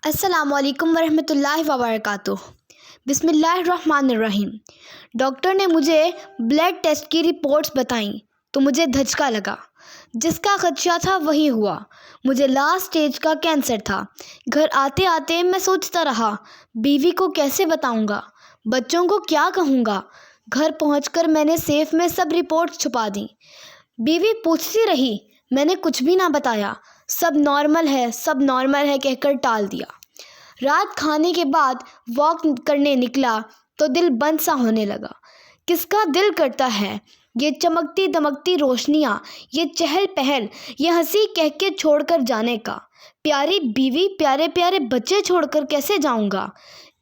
السلام علیکم ورحمۃ اللہ وبرکاتہ۔ بسم اللہ الرحمن الرحیم۔ ڈاکٹر نے مجھے بلڈ ٹیسٹ کی رپورٹس بتائیں تو مجھے دھچکا لگا۔ جس کا خدشہ تھا وہی ہوا۔ مجھے لاسٹ سٹیج کا کینسر تھا۔ گھر آتے آتے میں سوچتا رہا، بیوی کو کیسے بتاؤں گا، بچوں کو کیا کہوں گا۔ گھر پہنچ کر میں نے سیف میں سب رپورٹس چھپا دیں۔ بیوی پوچھتی رہی، میں نے کچھ بھی نہ بتایا، سب نارمل ہے کہہ کر ٹال دیا۔ رات کھانے کے بعد واک کرنے نکلا تو دل بند سا ہونے لگا۔ کس کا دل کرتا ہے یہ چمکتی دمکتی روشنیاں، یہ چہل پہل، یہ ہنسی کہہ کے چھوڑ کر جانے کا۔ پیاری بیوی، پیارے پیارے بچے چھوڑ کر کیسے جاؤں گا؟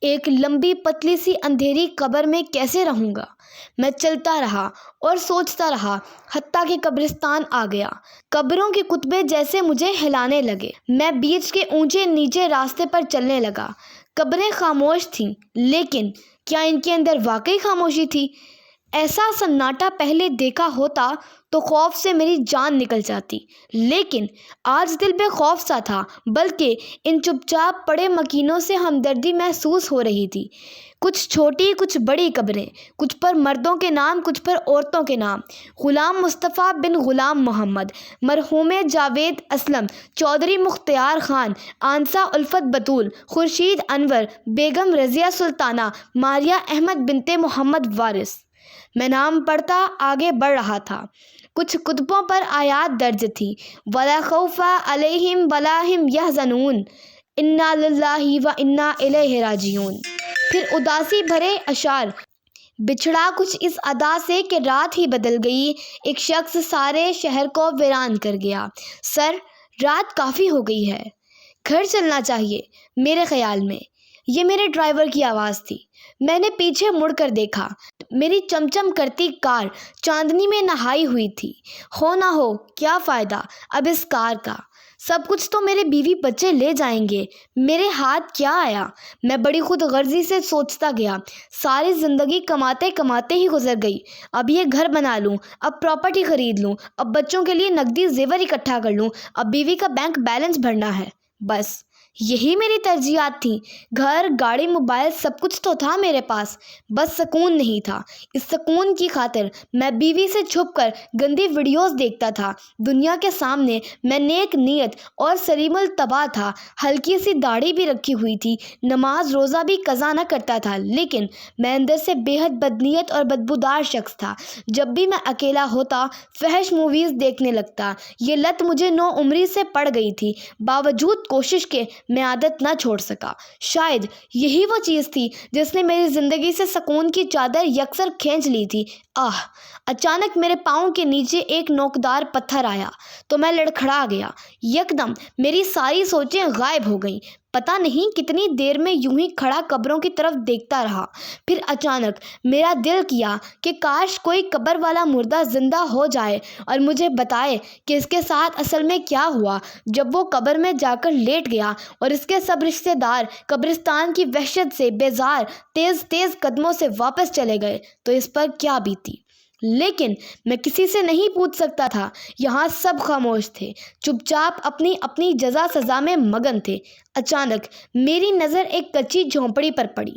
ایک لمبی پتلی سی اندھیری قبر میں کیسے رہوں گا؟ میں چلتا رہا اور سوچتا رہا، حتیٰ کہ قبرستان آ گیا۔ قبروں کے کتبے جیسے مجھے ہلانے لگے۔ میں بیچ کے اونچے نیچے راستے پر چلنے لگا۔ قبریں خاموش تھیں، لیکن کیا ان کے اندر واقعی خاموشی تھی؟ ایسا سناٹا پہلے دیکھا ہوتا تو خوف سے میری جان نکل جاتی، لیکن آج دل بے خوف سا تھا، بلکہ ان چپ چاپ پڑے مکینوں سے ہمدردی محسوس ہو رہی تھی۔ کچھ چھوٹی کچھ بڑی قبریں، کچھ پر مردوں کے نام کچھ پر عورتوں کے نام: غلام مصطفیٰ بن غلام محمد، مرحوم جاوید اسلم، چودھری مختار خان، آنسہ الفت بطول، خورشید انور، بیگم رضیہ سلطانہ، ماریہ احمد بنت محمد وارث۔ میں نام پڑھتا آگے بڑھ رہا تھا۔ کچھ کتبوں پر آیات درج تھی: وَلَا خَوْفَ عَلَيْهِمْ وَلَا هُمْ يَحْزَنُونَ، اِنَّا لِلَّهِ وَإِنَّا إِلَيْهِ راجعون۔ پھر اداسی بھرے اشعار: بچھڑا کچھ اس ادا سے کہ رات ہی بدل گئی، ایک شخص سارے شہر کو ویران کر گیا۔ سر، رات کافی ہو گئی ہے، گھر چلنا چاہیے میرے خیال میں۔ یہ میرے ڈرائیور کی آواز تھی۔ میں نے پیچھے مڑ کر دیکھا۔ میری چمچم کرتی کار چاندنی میں نہائی ہوئی تھی۔ ہو نہ ہو کیا فائدہ اب اس کار کا، سب کچھ تو میرے بیوی بچے لے جائیں گے، میرے ہاتھ کیا آیا؟ میں بڑی خود غرضی سے سوچتا گیا۔ ساری زندگی کماتے کماتے ہی گزر گئی۔ اب یہ گھر بنا لوں، اب پراپرٹی خرید لوں، اب بچوں کے لیے نقدی زیور اکٹھا کر لوں، اب بیوی کا بینک بیلنس بھرنا ہے۔ بس یہی میری ترجیحات تھیں۔ گھر، گاڑی، موبائل، سب کچھ تو تھا میرے پاس، بس سکون نہیں تھا۔ اس سکون کی خاطر میں بیوی سے چھپ کر گندی ویڈیوز دیکھتا تھا۔ دنیا کے سامنے میں نیک نیت اور سلیم الطبع تھا۔ ہلکی سی داڑھی بھی رکھی ہوئی تھی، نماز روزہ بھی قضا نہ کرتا تھا، لیکن میں اندر سے بے حد بدنیت اور بدبودار شخص تھا۔ جب بھی میں اکیلا ہوتا فحش موویز دیکھنے لگتا۔ یہ لت مجھے 9 عمری سے پڑ گئی تھی، باوجود کوشش کے میں عادت نہ چھوڑ سکا۔ شاید یہی وہ چیز تھی جس نے میری زندگی سے سکون کی چادر یکسر کھینچ لی تھی۔ اچانک میرے پاؤں کے نیچے ایک نوکدار پتھر آیا تو میں لڑکھڑا گیا۔ یکدم میری ساری سوچیں غائب ہو گئیں۔ پتہ نہیں کتنی دیر میں یوں ہی کھڑا قبروں کی طرف دیکھتا رہا۔ پھر اچانک میرا دل کیا کہ کاش کوئی قبر والا مردہ زندہ ہو جائے اور مجھے بتائے کہ اس کے ساتھ اصل میں کیا ہوا۔ جب وہ قبر میں جا کر لیٹ گیا اور اس کے سب رشتہ دار قبرستان کی وحشت سے بیزار تیز تیز قدموں سے واپس چلے گئے تو اس پر کیا بیتی۔ لیکن میں کسی سے نہیں پوچھ سکتا تھا۔ یہاں سب خاموش تھے، چپ چاپ اپنی اپنی جزا سزا میں مگن تھے۔ اچانک میری نظر ایک کچی جھونپڑی پر پڑی۔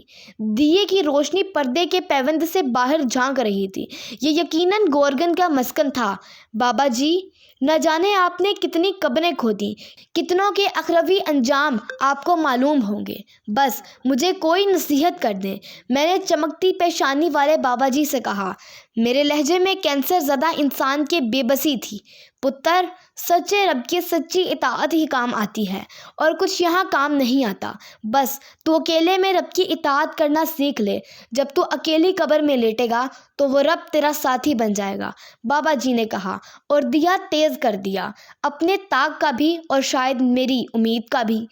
دیے کی روشنی پردے کے پیوند سے باہر جھانک رہی تھی۔ یہ یقیناً گورگن کا مسکن تھا۔ بابا جی، نہ جانے آپ نے کتنی قبریں کھودیں، کتنوں کے اخروی انجام آپ کو معلوم ہوں گے، بس مجھے کوئی نصیحت کر دیں، میں نے چمکتی پیشانی والے بابا جی سے کہا۔ میرے لہجے میں کینسر زدہ انسان کی بے بسی تھی۔ پتر، سچے رب کی سچی اطاعت ہی کام آتی ہے، اور کچھ یہاں کام نہیں آتا۔ بس تو اکیلے میں رب کی اطاعت کرنا سیکھ لے۔ جب تو اکیلی قبر میں لیٹے گا تو وہ رب تیرا ساتھی بن جائے گا، بابا جی نے کہا، اور دیا تیز کر دیا، اپنے طاق کا بھی اور شاید میری امید کا بھی۔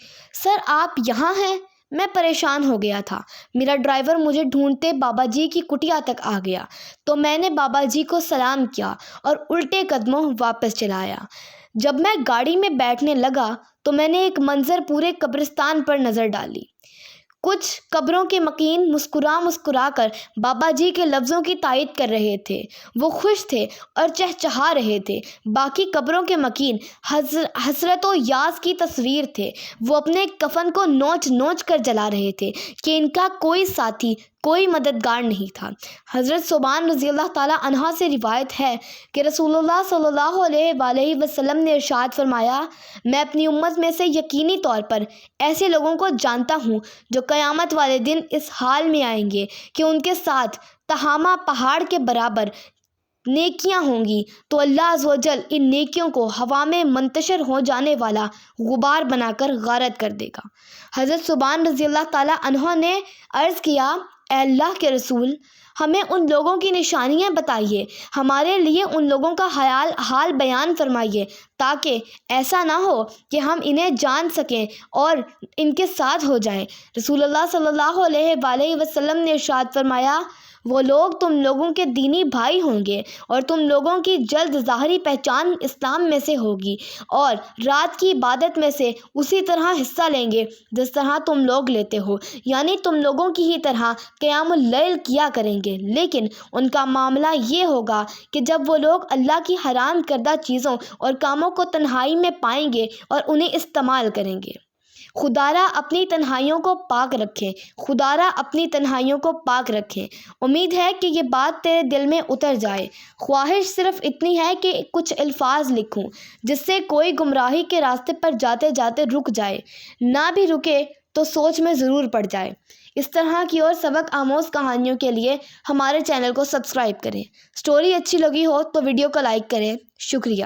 سر، آپ یہاں ہیں؟ میں پریشان ہو گیا تھا۔ میرا ڈرائیور مجھے ڈھونڈتے بابا جی کی کٹیا تک آ گیا تو میں نے بابا جی کو سلام کیا اور الٹے قدموں واپس چلا آیا۔ جب میں گاڑی میں بیٹھنے لگا تو میں نے ایک منظر پورے قبرستان پر نظر ڈالی۔ کچھ قبروں کے مکین مسکرا کر بابا جی کے لفظوں کی تائید کر رہے تھے۔ وہ خوش تھے اور چہچہا رہے تھے۔ باقی قبروں کے مکین حسرت و یاس کی تصویر تھے۔ وہ اپنے کفن کو نوچ نوچ کر جلا رہے تھے کہ ان کا کوئی ساتھی، کوئی مددگار نہیں تھا۔ حضرت ثوبان رضی اللہ تعالیٰ عنہ سے روایت ہے کہ رسول اللہ صلی اللہ علیہ وآلہ وسلم نے ارشاد فرمایا، میں اپنی امت میں سے یقینی طور پر ایسے لوگوں کو جانتا ہوں جو قیامت والے دن اس حال میں آئیں گے کہ ان کے ساتھ تہامہ پہاڑ کے برابر نیکیاں ہوں گی، تو اللہ عز و جل ان نیکیوں کو ہوا میں منتشر ہو جانے والا غبار بنا کر غارت کر دے گا۔ حضرت ثوبان رضی اللہ تعالیٰ عنہ نے عرض کیا، اے اللہ کے رسول، ہمیں ان لوگوں کی نشانیاں بتائیے، ہمارے لیے ان لوگوں کا حال بیان فرمائیے، تاکہ ایسا نہ ہو کہ ہم انہیں جان سکیں اور ان کے ساتھ ہو جائیں۔ رسول اللہ صلی اللہ علیہ وآلہ وسلم نے ارشاد فرمایا، وہ لوگ تم لوگوں کے دینی بھائی ہوں گے اور تم لوگوں کی جلد ظاہری پہچان اسلام میں سے ہوگی اور رات کی عبادت میں سے اسی طرح حصہ لیں گے جس طرح تم لوگ لیتے ہو، یعنی تم لوگوں کی ہی طرح قیام اللیل کیا کریں گے، لیکن ان کا معاملہ یہ ہوگا کہ جب وہ لوگ اللہ کی حرام کردہ چیزوں اور کاموں کو تنہائی میں پائیں گے اور انہیں استعمال کریں گے۔ خدارا اپنی تنہائیوں کو پاک رکھے، خدارا اپنی تنہائیوں کو پاک رکھے۔ امید ہے کہ یہ بات تیرے دل میں اتر جائے۔ خواہش صرف اتنی ہے کہ کچھ الفاظ لکھوں جس سے کوئی گمراہی کے راستے پر جاتے جاتے رک جائے، نہ بھی رکے تو سوچ میں ضرور پڑ جائے۔ اس طرح کی اور سبق آموز کہانیوں کے لیے ہمارے چینل کو سبسکرائب کریں۔ سٹوری اچھی لگی ہو تو ویڈیو کو لائک کریں۔ شکریہ۔